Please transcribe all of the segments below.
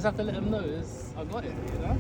just have to let them know I got it, you know?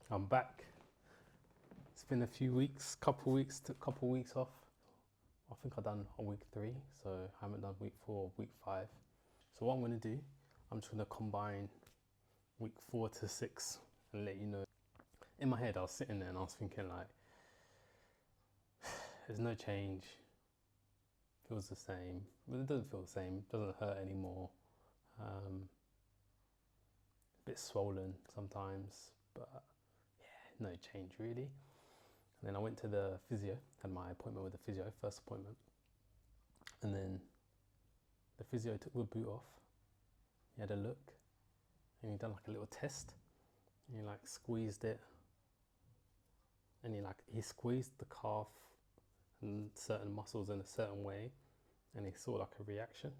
I'm back. It's been a few weeks, couple weeks off. I think I've done on week 3, so I haven't done week 4, week 5. So what I'm going to do, I'm just going to combine week 4 to 6 and let you know. In my head, I was sitting there and I was thinking like, there's no change. Feels the same. But it doesn't feel the same. It doesn't hurt anymore. A bit swollen sometimes, but yeah, no change really. And then I went to the physio, had my appointment with the physio, first appointment. And then the physio took the boot off. He had a look and he done like a little test. And he like squeezed it. And he squeezed the calf and certain muscles in a certain way. And he saw like a reaction.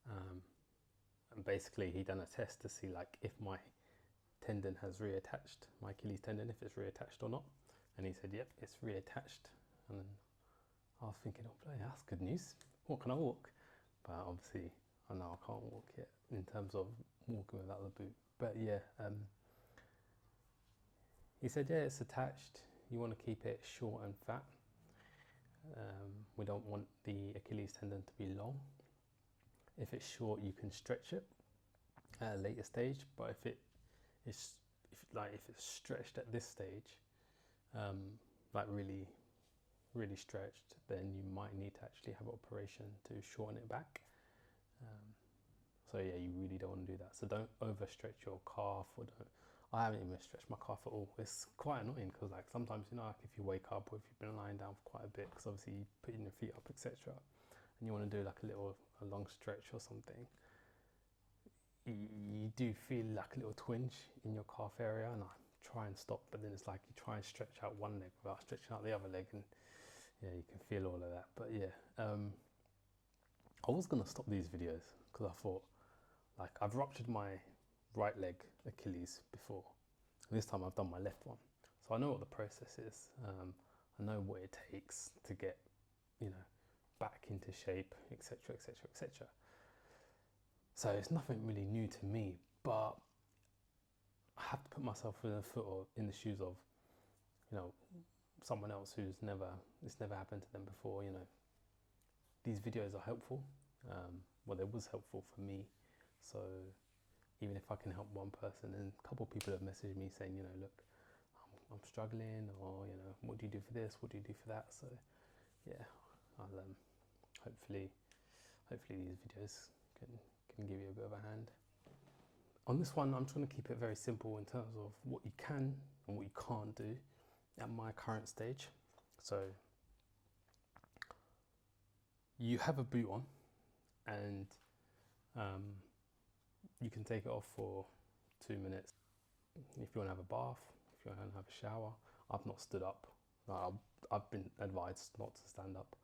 And basically he done a test to see like if my tendon has reattached, my Achilles tendon, if it's reattached or not. And he said, yep, it's reattached. And then I was thinking, oh, bloody, that's good news. What can I walk? But obviously, I know I can't walk yet in terms of walking without the boot. But yeah, he said, yeah, it's attached. You want to keep it short and fat. We don't want the Achilles tendon to be long. If it's short, you can stretch it at a later stage. But if it's stretched at this stage, like really stretched, then you might need to actually have an operation to shorten it back. So yeah, you really don't want to do that. So don't overstretch your calf, I haven't even stretched my calf at all. It's quite annoying because like sometimes, you know, like if you wake up or if you've been lying down for quite a bit, because obviously you put your feet up, etc., and you want to do like a long stretch or something, you do feel like a little twinge in your calf area, and I try and stop, but then it's like you try and stretch out one leg without stretching out the other leg, and yeah, you can feel all of that. But yeah, I was gonna stop these videos because I thought, like, I've ruptured my right leg Achilles before. This time I've done my left one, so I know what the process is. I know what it takes to get, you know, back into shape, etc., etc., etc. So it's nothing really new to me, but I have to put myself in the shoes of, you know, someone else it's never happened to them before. You know, these videos are helpful. Well, it was helpful for me. So even if I can help one person, and a couple of people have messaged me saying, you know, look, I'm struggling, or, you know, what do you do for this? What do you do for that? So yeah, I'll hopefully these videos can give you a bit of a hand. On this one, I'm trying to keep it very simple in terms of what you can and what you can't do at my current stage. So you have a boot on, and you can take it off for 2 minutes. If you want to have a bath, if you want to have a shower, I've not stood up. I've been advised not to stand up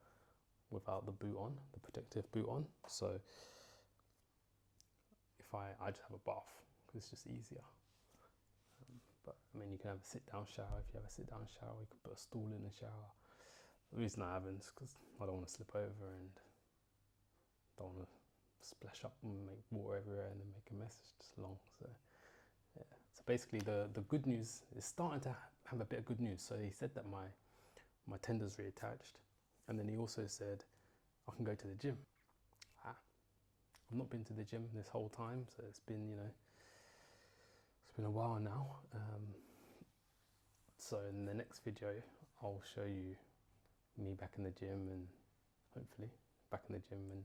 without the boot on, the protective boot on. So if I just have a bath because it's just easier. But I mean, you can have a sit-down shower. If you have a sit-down shower, you can put a stool in the shower. The reason I haven't is because I don't want to slip over and don't want to splash up and make water everywhere and then make a mess. It's just long. So yeah. So basically, the good news is starting to have a bit of good news. So he said that my tendon's reattached, and then he also said I can go to the gym. I've not been to the gym this whole time, so it's been, you know, it's been a while now. So in the next video, I'll show you me back in the gym, and hopefully back in the gym, and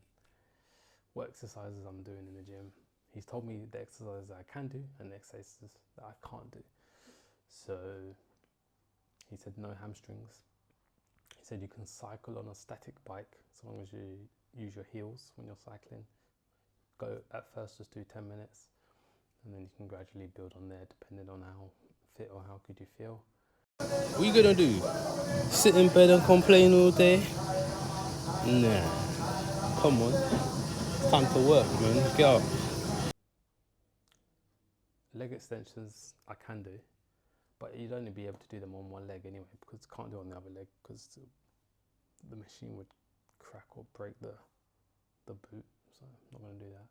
what exercises I'm doing in the gym. He's told me the exercises that I can do and the exercises that I can't do. So he said no hamstrings. He said you can cycle on a static bike as long as you use your heels when you're cycling. Go at first, just do 10 minutes, and then you can gradually build on there depending on how fit or how good you feel. What you gonna do? Sit in bed and complain all day? Nah. Come on. It's time to work, man. Get up. Leg extensions I can do, but you'd only be able to do them on one leg anyway, because you can't do it on the other leg because the machine would crack or break the boot. So I'm not going to do that.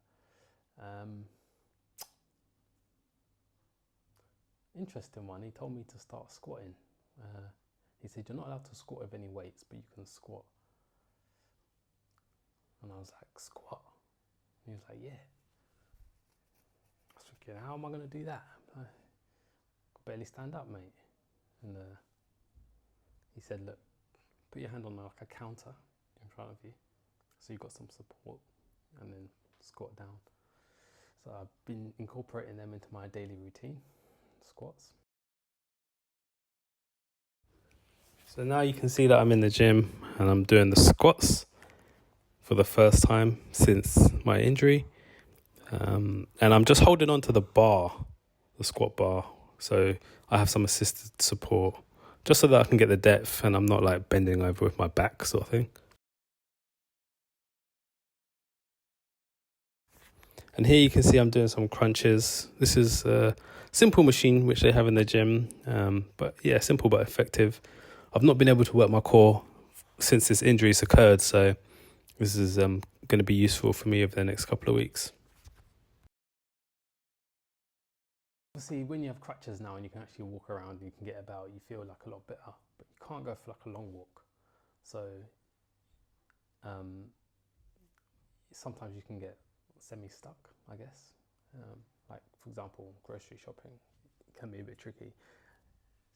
Interesting one. He told me to start squatting. He said you're not allowed to squat with any weights, but you can squat. And I was like, squat? And he was like, yeah. I was thinking, how am I going to do that? I could barely stand up, mate. And he said, look, put your hand on like a counter in front of you, so you've got some support, and then squat down. So I've been incorporating them into my daily routine, squats. So now you can see that I'm in the gym and I'm doing the squats for the first time since my injury. And I'm just holding on to the bar, the squat bar. So I have some assisted support just so that I can get the depth and I'm not like bending over with my back sort of thing. And here you can see I'm doing some crunches. This is a simple machine which they have in the gym. But yeah, simple but effective. I've not been able to work my core since this injury's occurred, so this is going to be useful for me over the next couple of weeks. Obviously, when you have crutches now and you can actually walk around and you can get about, you feel like a lot better, but you can't go for like a long walk. So sometimes you can get semi-stuck, I guess. Like, for example, grocery shopping can be a bit tricky.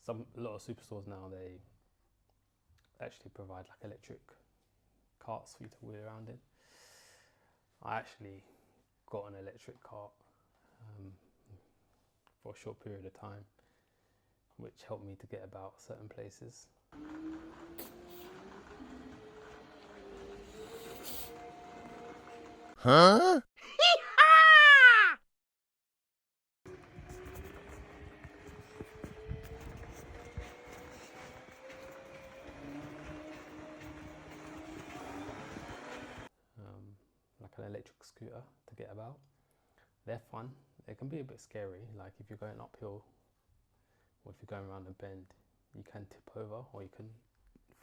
A lot of superstores now, they actually provide like electric carts for you to wheel around in. I actually got an electric cart for a short period of time, which helped me to get about certain places. Huh? Like an electric scooter to get about. They're fun. They can be a bit scary, like if you're going uphill or if you're going around a bend, you can tip over or you can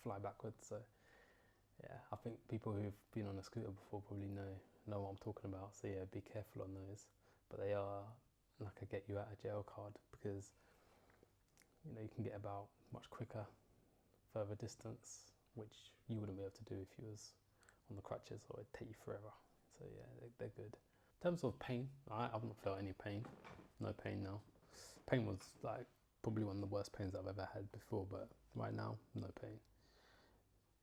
fly backwards. So yeah, I think people who've been on a scooter before probably know what I'm talking about. So yeah, be careful on those. But they are like a get you out of jail card, because you know you can get about much quicker, further distance, which you wouldn't be able to do if you was on the crutches, or it'd take you forever. So yeah, they're good. In terms of pain, I've not felt any pain. No pain now. Pain was like probably one of the worst pains I've ever had before, but right now, no pain.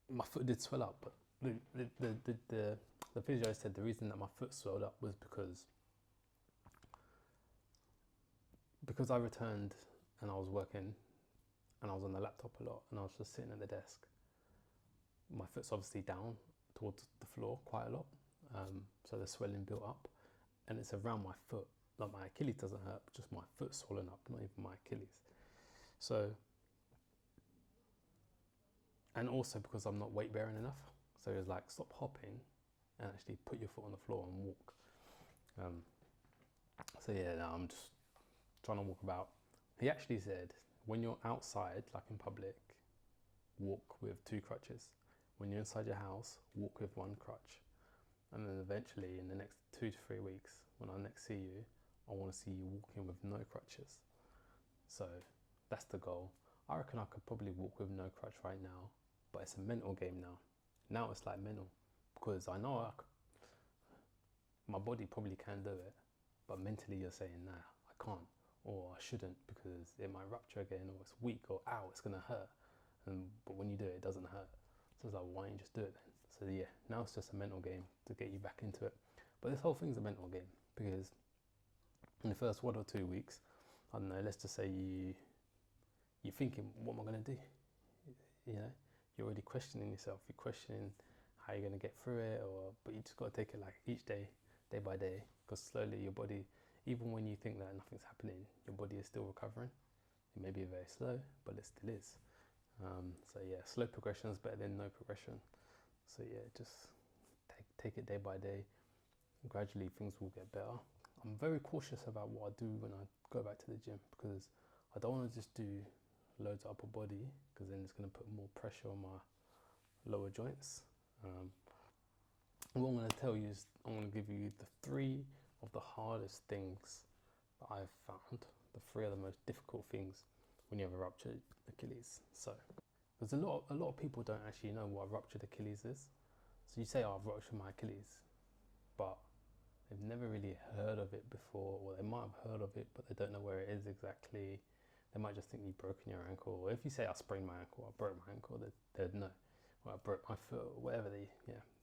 My foot did swell up, but the physio said the reason that my foot swelled up was because I returned and I was working and I was on the laptop a lot and I was just sitting at the desk. My foot's obviously down towards the floor quite a lot, so the swelling built up, and it's around my foot. Like my Achilles doesn't hurt, but just my foot swollen up, not even my Achilles. So, and also because I'm not weight bearing enough, so it's like stop hopping and actually put your foot on the floor and walk. So yeah, now I'm just trying to walk about. He actually said when you're outside, like in public, walk with 2 crutches. When you're inside your house, walk with 1 crutch. And then eventually in the next 2 to 3 weeks, when I next see you, I want to see you walking with no crutches. So that's the goal. I reckon I could probably walk with no crutch right now, but it's a mental game now. Now it's like mental, because I know my body probably can do it, but mentally you're saying, nah, I can't, or I shouldn't because it might rupture again, or it's weak, or ow, it's gonna hurt. But when you do it, it doesn't hurt. So it's like, why don't you just do it then? So yeah, now it's just a mental game to get you back into it. But this whole thing's a mental game, because in the first 1 or 2 weeks, I don't know, let's just say you you're thinking, what am I going to do? You know, you're already questioning yourself. You're questioning how you're going to get through it, but you just got to take it like each day, day by day, because slowly your body, even when you think that nothing's happening, your body is still recovering. It may be very slow, but it still is. So yeah, slow progression is better than no progression. So yeah, just take it day by day. Gradually things will get better. I'm very cautious about what I do when I go back to the gym, because I don't want to just do loads of upper body, because then it's going to put more pressure on my lower joints. What I'm going to tell you is I'm going to give you the 3 of the hardest things that I've found, the 3 of the most difficult things when you have a ruptured Achilles. So there's a lot of people don't actually know what a ruptured Achilles is. So you say, oh, I've ruptured my Achilles, but they've never really heard of it before, or they might have heard of it, but they don't know where it is exactly. They might just think you've broken your ankle. Or if you say I sprained my ankle, I broke my ankle, they'd know. Or I broke my foot, or whatever,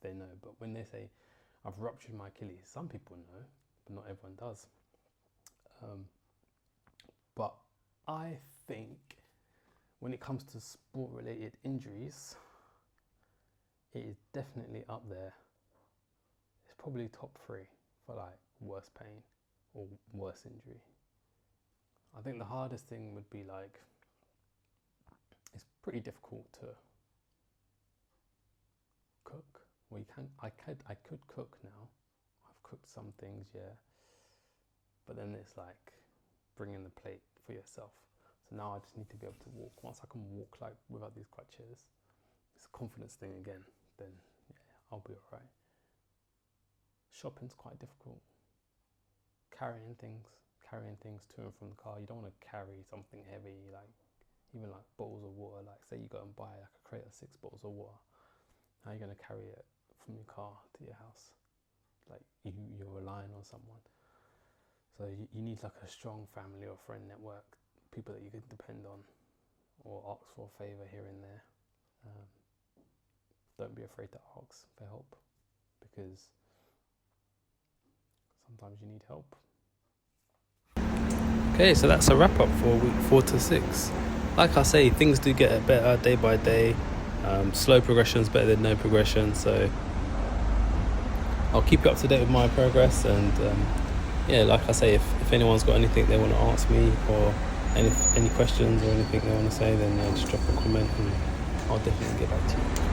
they know. But when they say I've ruptured my Achilles, some people know, but not everyone does. But I think when it comes to sport-related injuries, it is definitely up there. It's probably top 3 for like worst pain or worst injury. I think the hardest thing would be like, it's pretty difficult to cook. Well, I could cook now. I've cooked some things, yeah. But then it's like bringing the plate for yourself. So now I just need to be able to walk. Once I can walk like without these crutches, it's a confidence thing again, then yeah, I'll be all right. Shopping's quite difficult. Carrying things to and from the car. You don't want to carry something heavy, like even like bottles of water. Like say you go and buy like a crate of 6 bottles of water. How are you going to carry it from your car to your house? Like you're relying on someone. So you need like a strong family or friend network, people that you can depend on, or ask for a favour here and there. Don't be afraid to ask for help, because sometimes you need help. Okay, so that's a wrap up for week 4 to 6. Like I say, things do get better day by day. Slow progression is better than no progression, so I'll keep you up to date with my progress. And yeah, like I say, if anyone's got anything they want to ask me, or any questions or anything they want to say, then just drop a comment and I'll definitely get back to you.